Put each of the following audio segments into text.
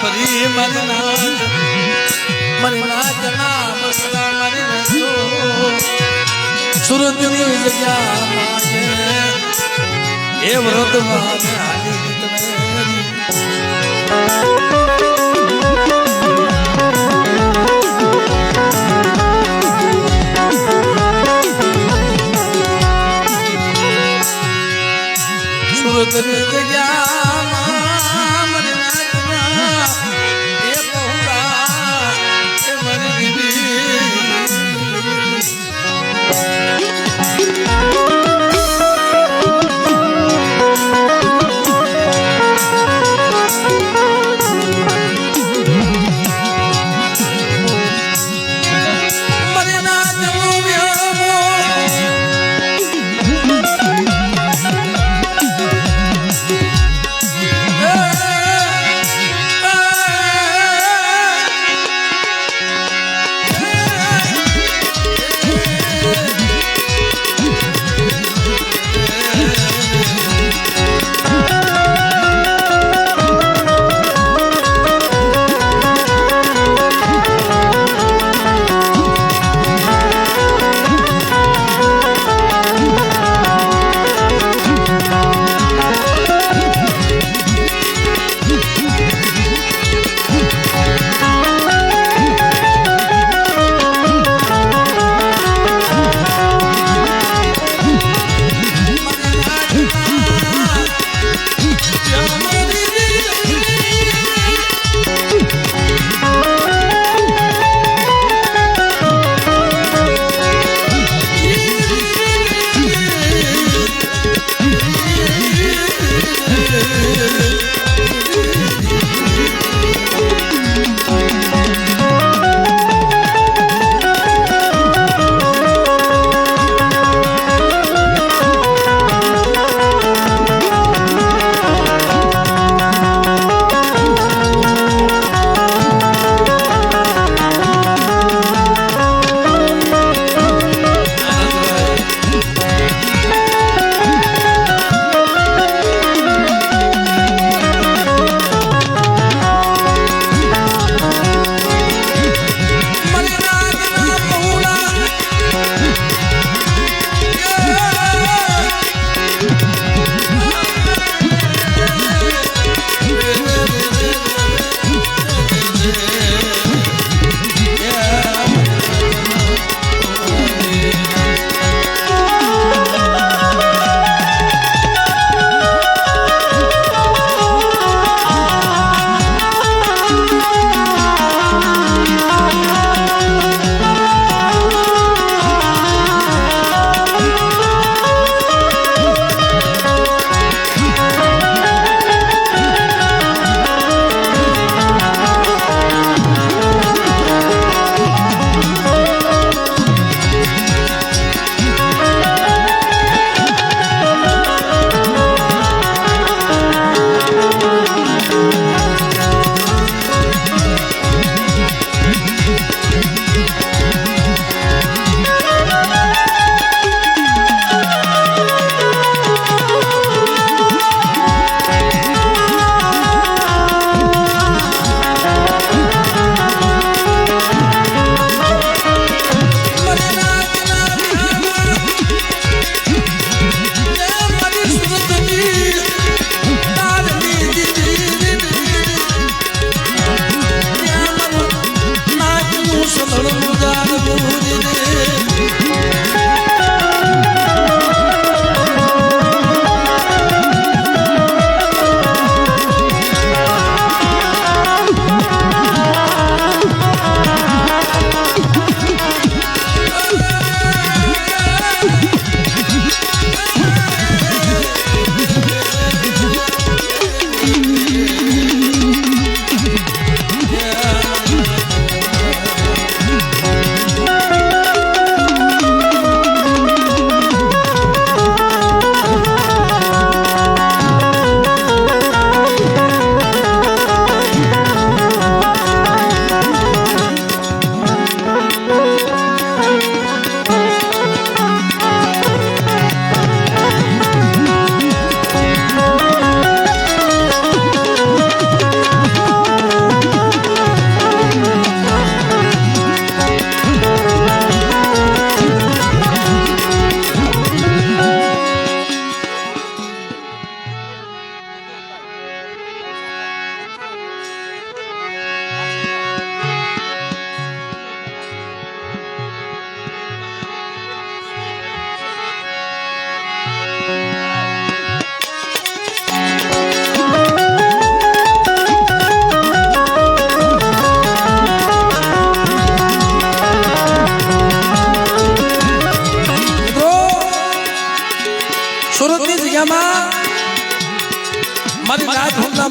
ફરી મારી નાચના બસના મારી નસો સુરતની જગ્યામાં એ વ્રતમાં હાલી સુરતની જગ્યામાં મારી નાચના એ પહોળા એ મારી દીદી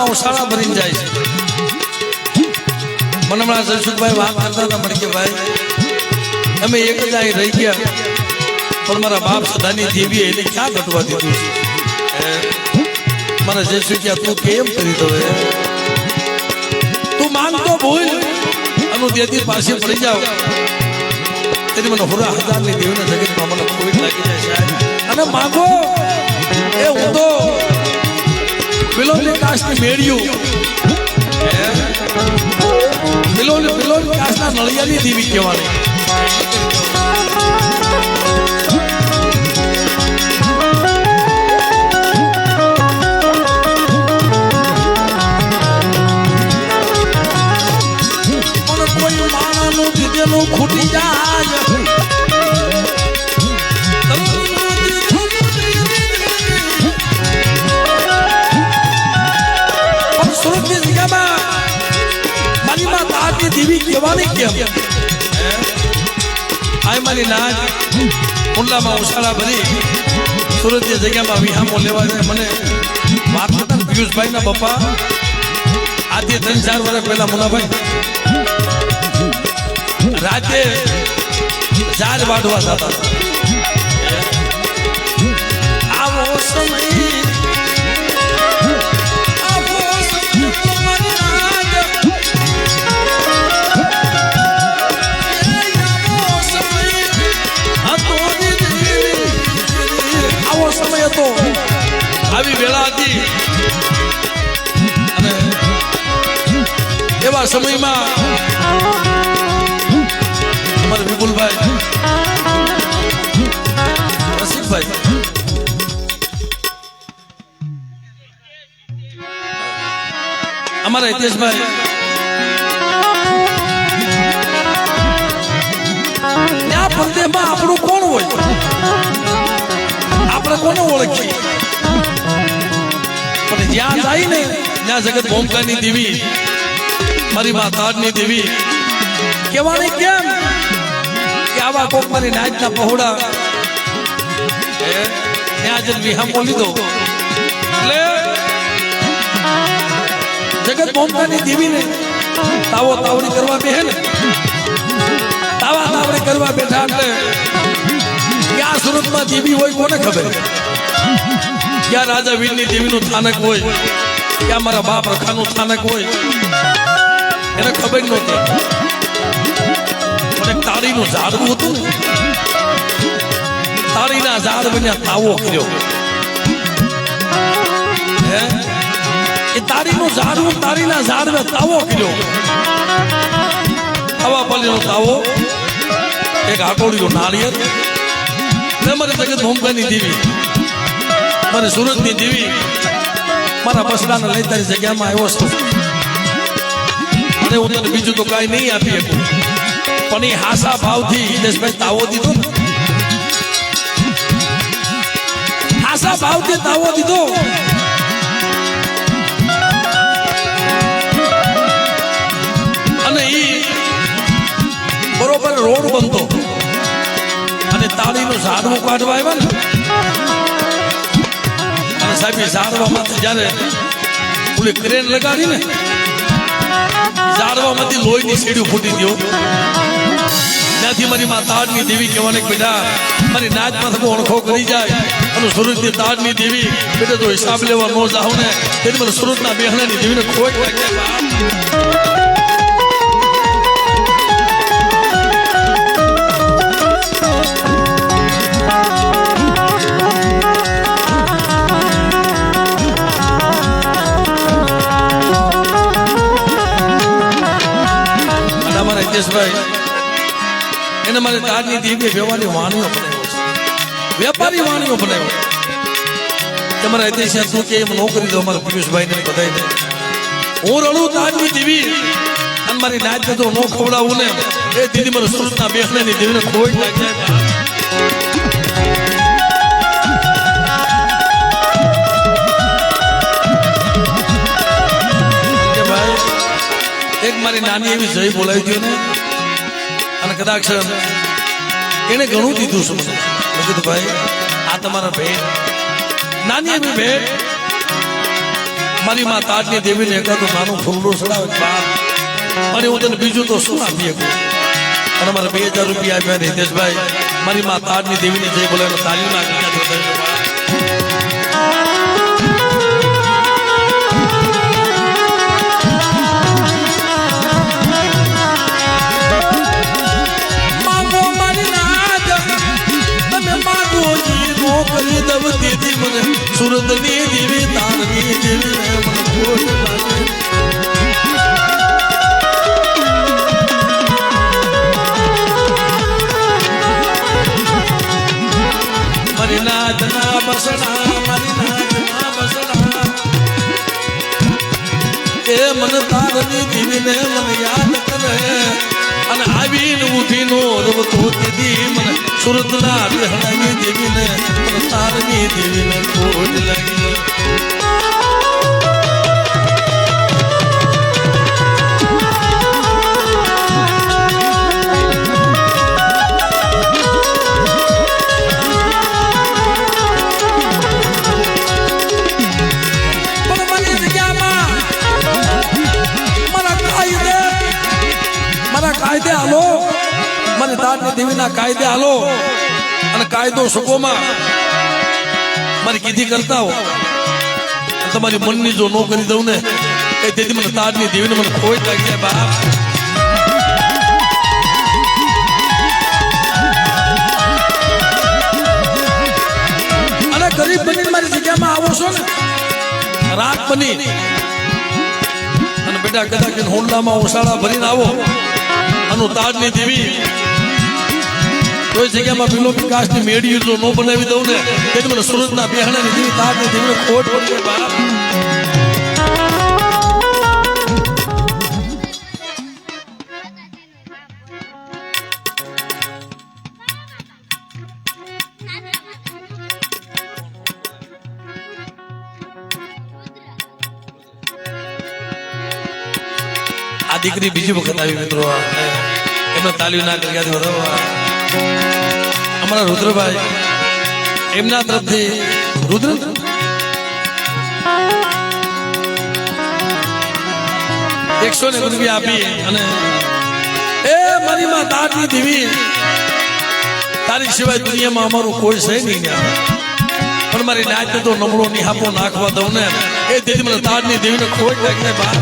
માં ઉશાળા ભરીને જાય છે. મને હમણાં જયસુખભાઈ વાત કરતા હતા મને કે ભાઈ અમે એક જ અહીં રહી ગયા પણ મારા બાપ સદાની દેવી એને ક્યાં ઘટવા દીધું છે. મારા જયસુખિયા તું કેમ કરી દો તું માનતો ભૂલ અનુ દેદી પાસે પડી જાવ તેની મને હુરા હજારની દેવીના જગતમાં મને કોઈ લાગી જાય સાહેબ અને માંગો એ હું તો બિલોની કાસ્ટની મેળ્યું બિલોની કાસ્ટના નળિયાની દેવી કહેવાની. કોઈ માણાનું દીધેલું ખૂટી જાય સુરતની જગ્યામાં મારી માં તારની દેવી કહેવાની કેમ? આ મારી નાચ કુંડલામાં ઉશાળા ભરી સુરતની જગ્યામાં વિહામો લેવા જાય. મને વાત કરતા પિયુષભાઈ ના પપ્પા આજે 3-4 વર્ષ પહેલા મુનાભાઈ રાતે જાર વાઢવા જતા આવો સમય હતો આવી વેળા હતી અને એવા સમયમાં અમારા વિપુલભાઈ રસિકભાઈ અમારા હિતેશભાઈ ત્યાં પરદેશમાં આપણું કોણ હોય આપણે કોને ઓળખીએ પણ જ્યાં જાય ને ત્યાં જગત ભોમકાની દેવી મારી માં તારની દેવી કહેવાની કેમ કે આવા કોક મારી નાચના પહોળા ત્યાં જ વિહામો લીધો એટલે જગત ભોમકાની દેવીને તાવો તાવડી કરવા બેહે ને તાવા તાવડી કરવા બેઠા એટલે ક્યાં સુરતમાં દેવી હોય કોને ખબર? ક્યાં રાજા વીરની દેવીનું સ્થાનક હોય, ક્યાં મારા બાપ રખાનું સ્થાનક હોય એને ખબર નહોતી. પણ તાળીનું ઝાડવું હતું ને તાળીના ઝાડ બન્યા તાવો કર્યો એ તાળીનું ઝાડવું તાળીના ઝાડને તાવો કર્યો. હવા પલીનો તાવો એક હાટોડીનું નાળિયેર મારી જગત ભોમકાની દેવી મારી સુરતની દેવી મારા બસડાને લઈ તારી જગ્યામાં આવ્યો છું અને હું તને બીજું તો કાંઈ નહીં આપી શકું પણ એ હાસા ભાવથી હિતેશભાઈ તાવો દીધો ને હાસા ભાવથી તાવો દીધો અને એ બરોબર રોડ બનતો અને તાળીનું ઝાડવું કાઢવા આવ્યા ને અને સાહેબ ઝાડવામાંથી જયારે ઓલી ક્રેન લગાડી ને ઝાડવામાંથી લોહીની સીડી ફૂટી ગયો. ત્યાંથી મારી માં તાડની દેવી કહેવાની બેટા મારી નાચમાં તમે ઓળખો કરી જાય અને સુરતની તાડની દેવી બેટા તો હિસાબ લેવા ન જાવ ને તેથી મને સુરતના બેહણાની દેવીને ખોટ એને મારી તારની દેવી વ્યવહારની વાણીઓ બનાવ્યો છે, વેપારી વાણીઓ બનાવ્યો. તમારા હિતેશિયા તું કે એમ નોકરી દો અમારા પિયુષભાઈ ને બધાને હું રડું તારની દેવી અને મારી નાચ તો ન ખવડાવું ને એ દીદી મારા સુરતના બેહણાની દેવીને ખોટ લાગી જાય. એક મારી નાની એવી જય બોલાવી દો ને અને કદાચ એને ઘણું દીધું છે. મેં કીધું ભાઈ આ તમારા ભેટ નાની એવી ભેટ મારી માં તાજની દેવીને એકાદું નાનું ફૂલડું ચડાવે બાપ, અને હું તને બીજું તો શું આપી શકું. અને મારે 2000 રૂપિયા આપ્યા હિતેશભાઈ, મારી માં તાજની દેવીને જઈ બોલે તાલીમ ના કરી દવ દીદી મને સુરતની દેવી તારની દેવી મને ખોટ લાગે. મારી નાચના બસડા, મારી નાચના બસડા એ મન તારની દેવીને મને યાદ કરે, અને આવીને ઉઠીનો રમતો દીદી મને સુરતના બેહડાની દેવીને મને તારની દેવીને ખોટ લાગી. કાયદે હાલો, મને તારની દેવીના કાયદે હાલો, અને કાયદો સકોમાં મારી કીધી કરતા હો. તમારી મનની જો નો કરી દઉં ને એ તેથી મને તારની દેવીને મને ખોટ લાગી જાય બાપ. અને ગરીબ બની મારી જગ્યામાં આવો છો ને, રાત બની અને બેટા કદાચ હોન્ડામાં ઓસાળા ભરીને આવો અને તાજની દેવી કોઈ જગ્યામાં પેલો વિકાસની મેળી જો ન બનાવી દઉં ને તેથી મને સુરતના બેહણાની દેવી તાજની દેવીને ખોટ પડી બાપ. આ દીકરી બીજી વખત આવી મિત્રો, એમને તાલીમ ના કરી અમારા રુદ્રભાઈ એમના તરફથી રુદ્ર 100 રૂપિયા આપી, અને એ મારી માં તાજની દેવી તારી સિવાય દુનિયામાં અમારું કોઈ છે નહીં, પણ મારી નાચ તો નબળો નિહાપો નાખવા દઉં ને એ તેથી મને તાજની દેવીને ખોટ લાગી બહાર.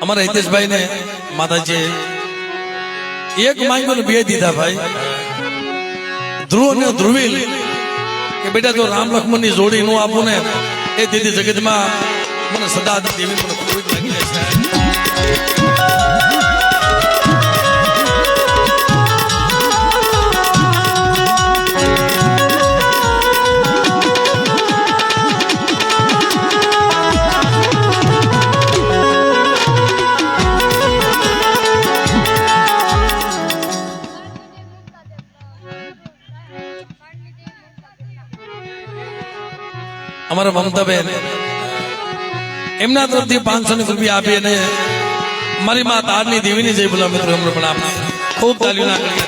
અમારા હિતેશભાઈ ને માતાજી એક માંગ્યો ને 2 દીધા ભાઈ. ધ્રુવ ને ધ્રુવીલ કે બેટા જો રામ લક્ષ્મણ ની જોડી નું આપું ને એ દીદી જગતમાં મને સદા દેવી મને ખોટ લાગી જાય છે. અમારા મમતાબેન એમના તરફથી 500 રૂપિયા આપી અને મારી માં તારની દેવીની જય બોલા મિત્રો એમને પણ આપણે ખૂબ તાલીઓ નાખી.